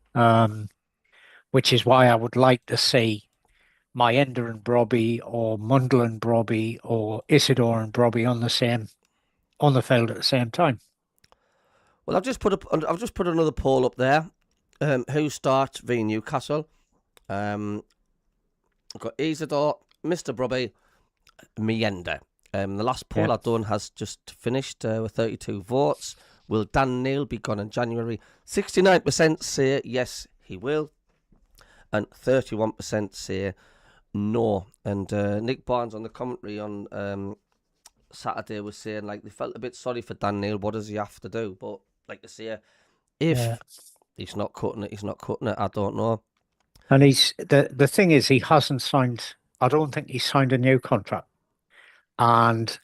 Which is why I would like to see Mayenda and Brobbey, or Mundle and Brobbey, or Isidore and Brobbey on the field at the same time. Well, I've just put another poll up there. Who starts v Newcastle? I've got Isidore, Mr. Brobbey, Mayenda. The last poll I've done has just finished with 32 votes. Will Dan Neil be gone in January? 69% say yes, he will, and 31% say no. And Nick Barnes on the commentary on Saturday was saying, like, they felt a bit sorry for Dan Neil. What does he have to do? But like to say, if he's not cutting it, he's not cutting it. I don't know. And the thing is, he hasn't signed. I don't think he's signed a new contract. And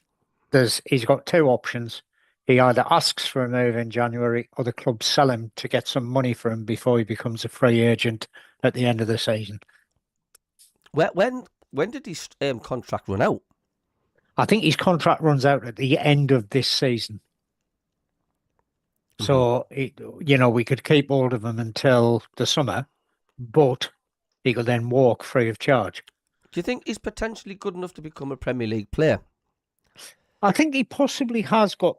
he's got 2 options. He either asks for a move in January, or the club sell him to get some money for him before he becomes a free agent at the end of the season. When did his contract run out? I think his contract runs out at the end of this season. So, we could keep hold of him until the summer, but he could then walk free of charge. Do you think he's potentially good enough to become a Premier League player? I think he possibly has got.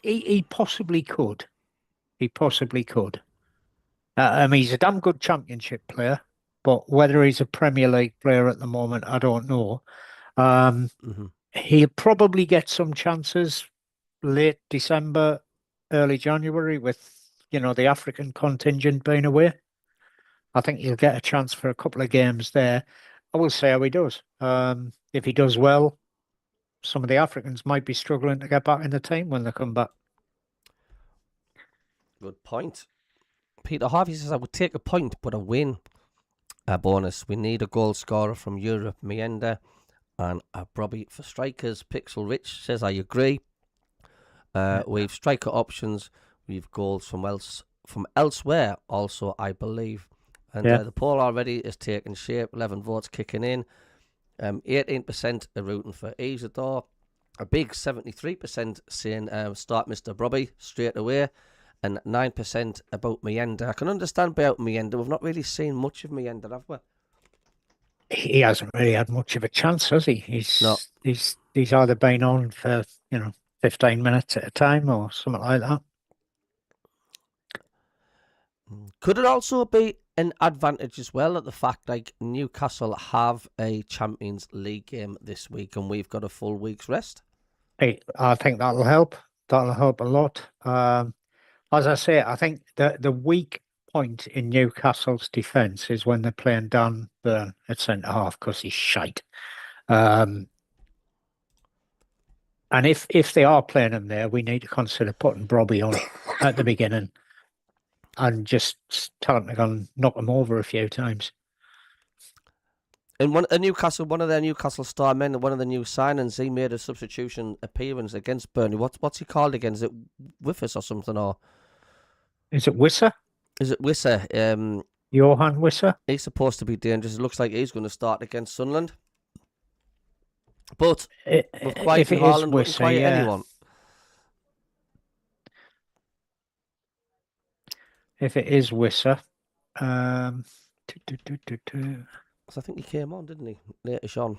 He possibly could. He possibly could. He's a damn good Championship player, but whether he's a Premier League player at the moment, I don't know. He'll probably get some chances late December, early January, with the African contingent being away. I think he'll get a chance for a couple of games there. I will see how he does. If he does well, some of the Africans might be struggling to get back in the team when they come back. Good point. Peter Harvey says, I would take a point, but a win. A bonus. We need a goal scorer from Europe. Mienda and a Brobby for strikers. Pixel Rich says, I agree. We've striker options. We've goals from elsewhere also, I believe. And the poll already is taking shape. 11 votes kicking in. 18% are rooting for Isidore. A big 73% saying start Mr. Brobby straight away. And 9% about Mienda. I can understand about Mienda. We've not really seen much of Mienda, have we? He hasn't really had much of a chance, has he? He's either been on for 15 minutes at a time or something like that. Could it also be an advantage as well at the fact like Newcastle have a Champions League game this week and we've got a full week's rest? I think that'll help. That'll help a lot. As I say, I think the weak point in Newcastle's defence is when they're playing Dan Burn at centre half because he's shite. And if they are playing him there, we need to consider putting Brobby on at the beginning and just tell him to go and knock him over a few times. And one of their Newcastle star men, one of the new signings, he made a substitution appearance against Burnley. What's he called again? Is it Wiffers or something? Or is it Wisser? Is it Wisser? Johan Wisser? He's supposed to be dangerous. It looks like he's going to start against Sunderland. But with quiet Haaland, wouldn't quiet anyone. If it is Wisser, So I think he came on, didn't he? Later on.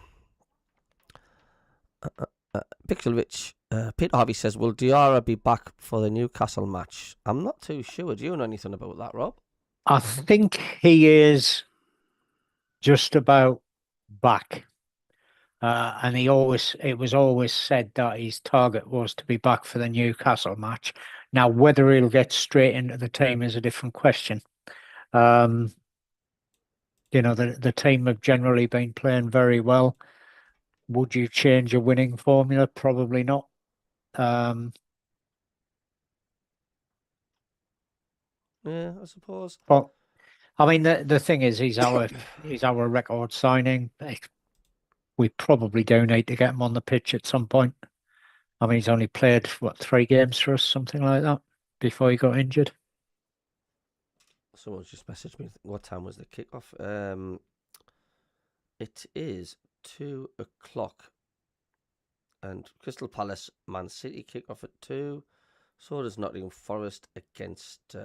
Pixel Rich, Peter Harvey says, will Diarra be back for the Newcastle match? I'm not too sure. Do you know anything about that, Rob? I think he is just about back. And it was always said that his target was to be back for the Newcastle match. Now, whether he'll get straight into the team is a different question. The team have generally been playing very well. Would you change a winning formula? Probably not. Yeah, I suppose. But I mean, the thing is, he's our record signing. We probably do need to get him on the pitch at some point. I mean, he's only played 3 games for us, something like that, before he got injured. Someone's just messaged me. What time was the kickoff? It is 2:00, and Crystal Palace, Man City kick off at 2. So does Nottingham Forest against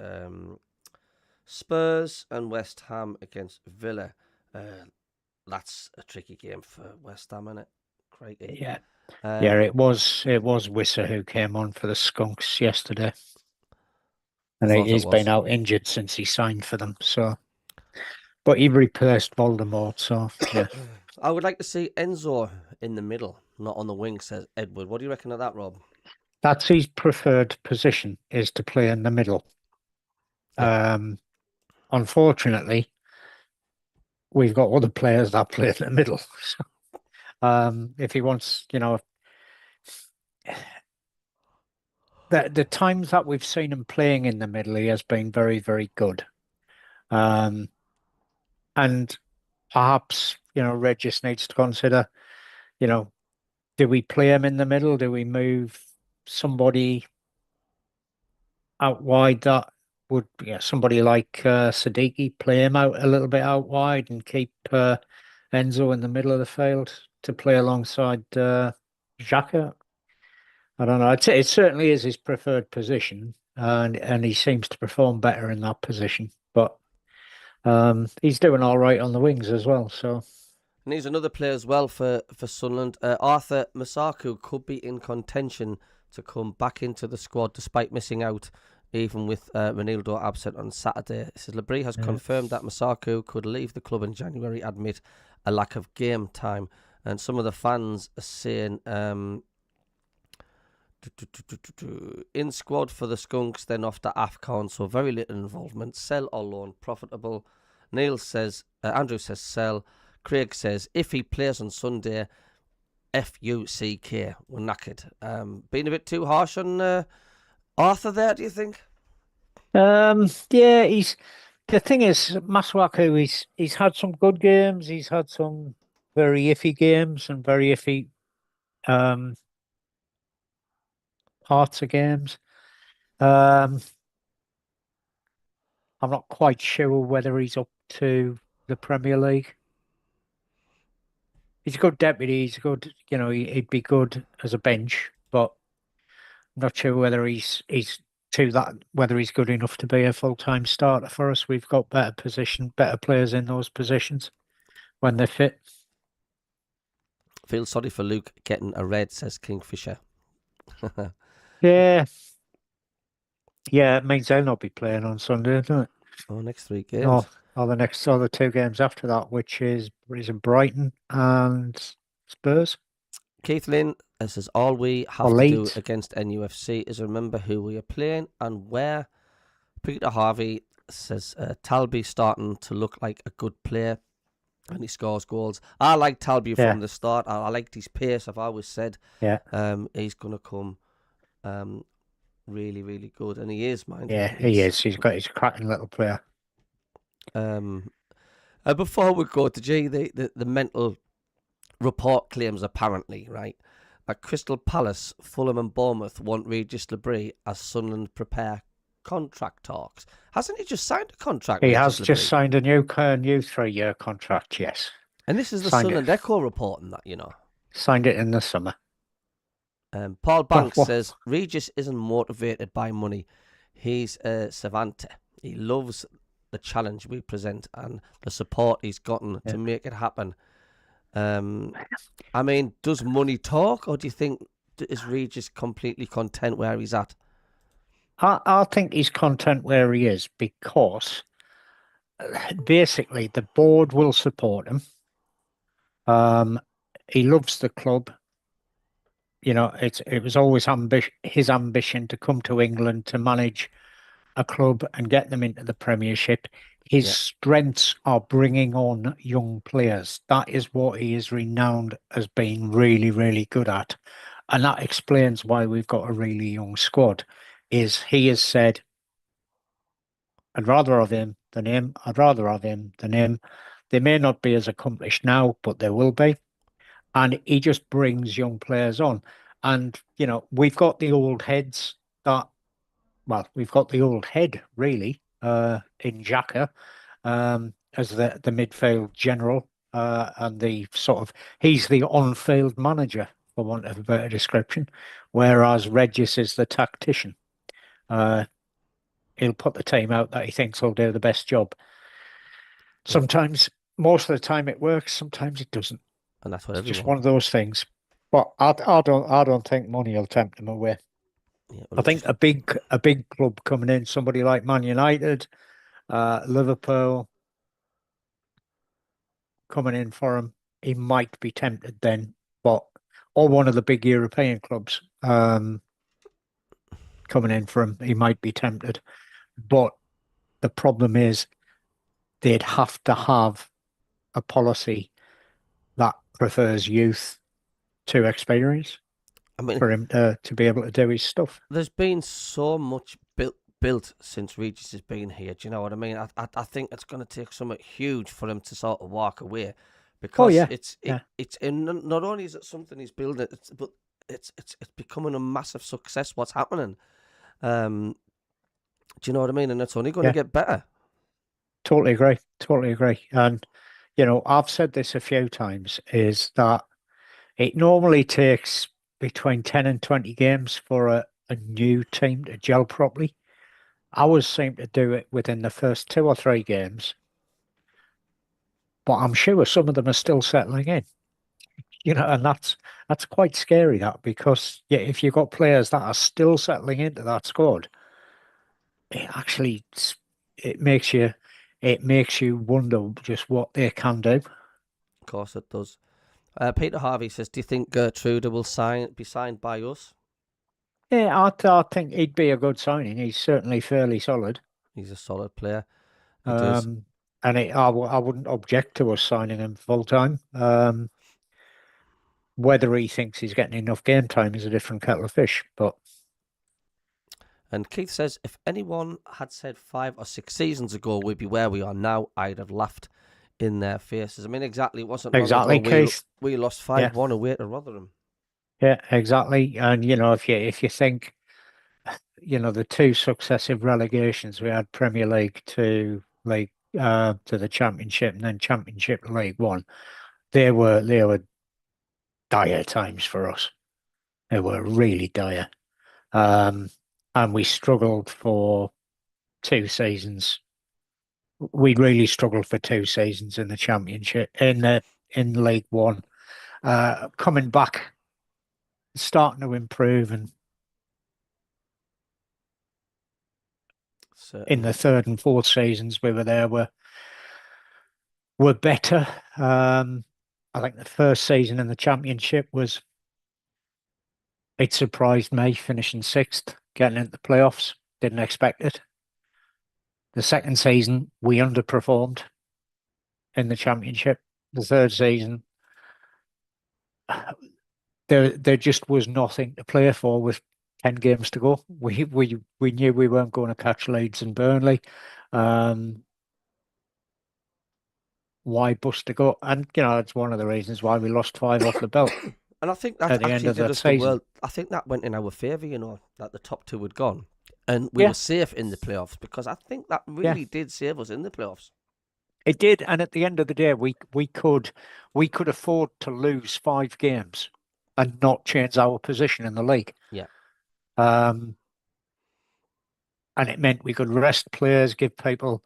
Spurs, and West Ham against Villa. That's a tricky game for West Ham, isn't it? Crikey. Yeah. It was Wisser who came on for the Skunks yesterday. And he's been out injured since he signed for them. So, but he replaced Voldemort. So, yeah. I would like to see Enzo in the middle, not on the wing, says Edward. What do you reckon of that, Rob? That's his preferred position, is to play in the middle. Yeah. Unfortunately, we've got other players that play in the middle. So, if he wants, the times that we've seen him playing in the middle, he has been very, very good. And perhaps, Red just needs to consider, do we play him in the middle? Do we move somebody out wide that would, somebody like Siddiqui, play him out a little bit out wide and keep Enzo in the middle of the field to play alongside Xhaka? I don't know. It certainly is his preferred position, and he seems to perform better in that position. But he's doing all right on the wings as well. So, and he's another player as well for Sunderland. Arthur Masaku could be in contention to come back into the squad despite missing out, even with Ronaldo absent on Saturday. It says Labrie has confirmed that Masaku could leave the club in January amid a lack of game time, and some of the fans are saying. In squad for the Skunks, then off to AFCON, so very little involvement. Sell or loan, profitable. Neil says, Andrew says sell. Craig says if he plays on Sunday, FUCK. We're knackered. Being a bit too harsh on Arthur there, do you think? Yeah, the thing is, Masuaku, he's had some good games, he's had some very iffy games and very iffy um parts of games. Um, I'm not quite sure whether he's up to the Premier League. He's a good deputy, he's good, he'd be good as a bench, but I'm not sure whether he's to that, whether he's good enough to be a full-time starter for us. We've got better players in those positions when they fit. Feel sorry for Luke getting a red, says Kingfisher. Yeah, yeah, it means they'll not be playing on Sunday, doesn't it? Oh, next 3 No, games. or the 2 games after that, which is Brighton and Spurs Keith Lynn says, all we or have to do Leeds. against NUFC is remember who we are playing and where. Peter Harvey says, Talby starting to look like a good player and he scores goals. I like Talby Yeah, from the start. I liked his pace. I've always said yeah, he's going to come really, really good. And he is, mind you. yeah, he is. He's a cracking little player. Before we go to G, the mental report claims apparently, right, that Crystal Palace, Fulham and Bournemouth want Regis Labrie as Sunderland prepare contract talks. Hasn't he just signed a contract, He Regis has just Labrie? signed a new 3-year contract. Yes, And this is the signed it. Sunderland Echo reporting that, Signed it in the summer. Paul Well, Banks says Regis isn't motivated by money. He's a savant. He loves the challenge we present and the support he's gotten yeah. to make it happen. I mean, does money talk, or do you think is Regis completely content where he's at? I think he's content where he is because basically the board will support him. He loves the club. It was always his ambition to come to England to manage a club and get them into the Premiership. His Yeah, strengths are bringing on young players. That is what he is renowned as being really, really good at. And that explains why we've got a really young squad, is he has said, I'd rather have him than him. I'd rather have him than him. They may not be as accomplished now, but they will be. And he just brings young players on. And, we've got the old heads that, well, we've got the old head really, in Xhaka, as the midfield general, and the he's the on-field manager, for want of a better description, whereas Regis is the tactician. Uh, he'll put the team out that he thinks will do the best job. yeah, Sometimes, most of the time it works, sometimes it doesn't. and that's what It's just everyone. one of those things. But I don't think money will tempt him away. Yeah, I well, think just a big club coming in, somebody like Man United, Liverpool coming in for him, he might be tempted then. But or one of the big European clubs coming in for him, he might be tempted. But the problem is they'd have to have a policy that prefers youth to experience I mean, for him to be able to do his stuff. there's been so much built since Regis has been here. Do you know what I mean? I think it's going to take something huge for him to sort of walk away, Oh because yeah, yeah, it's and not only is it something he's building, but it's becoming a massive success. What's happening? Um, do you know what I mean? And it's only going to yeah. get better. Totally agree. Totally agree. And I've said this a few times, is that it normally takes between 10 and 20 games for a new team to gel properly. Ours seem to do it within the first 2 or 3 games, but I'm sure some of them are still settling in. And that's quite scary, that, because yeah, if you've got players that are still settling into that squad, it actually it makes you wonder just what they can do. Of course, it does. Peter Harvey says, "Do you think Gertrude will be signed by us?" Yeah, I think he'd be a good signing. He's certainly fairly solid. He's a solid player. He does. Um, and I wouldn't object to us signing him full time. Whether he thinks he's getting enough game time is a different kettle of fish. But And Keith says, if anyone had said 5 or 6 seasons ago we'd be where we are now, I'd have laughed in their faces. I mean, exactly. It wasn't long exactly, ago Keith. we lost Yeah, 5-1 away to Rotherham. yeah, exactly. And if you think, the two successive relegations we had, Premier League to the Championship and then Championship to League One, they were dire times for us. They were really dire. And we struggled for 2 seasons. We really struggled for 2 seasons in the Championship, in League One. Coming back, starting to improve, and in the third and fourth seasons we were there were better. I think the first season in the Championship it surprised me, finishing 6th, getting into the playoffs. Didn't expect it. The second season we underperformed in the Championship. The third season, there just was nothing to play for with 10 games to go. We knew we weren't going to catch Leeds and Burnley. Why bust to go? And it's one of the reasons why we lost 5 off the belt. And I think that at the end actually of did that us the season. world. I think that went in our favour, that the top 2 had gone. And we were safe in the playoffs, because I think that really did save us in the playoffs. It did, and at the end of the day, we could afford to lose 5 games and not change our position in the league. Yeah. And it meant we could rest players, give people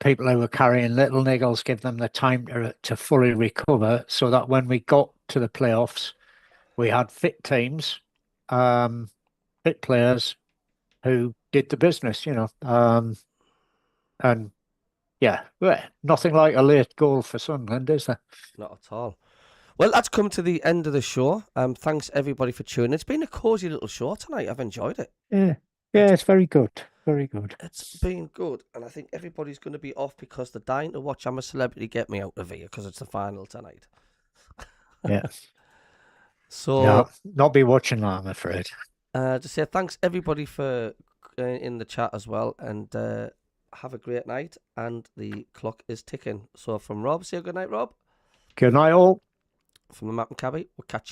who were carrying little niggles, give them the time to fully recover, so that when we got to the playoffs, we had fit teams, fit players who did the business, and yeah, nothing like a late goal for Sunderland, is there? Not at all. Well, that's come to the end of the show. Thanks everybody for tuning. It's been a cosy little show tonight. I've enjoyed it. Yeah, it's very good, very good. It's been good, and I think everybody's going to be off because they're dying to watch I'm a Celebrity get me out of here, because it's the final tonight. Yeah. So No, not be watching that, I'm afraid. just say thanks everybody for in the chat as well, and have a great night. And the clock is ticking. So from Rob, say good night, Rob. Good night, all. From the Map and Cabbie, we'll catch you.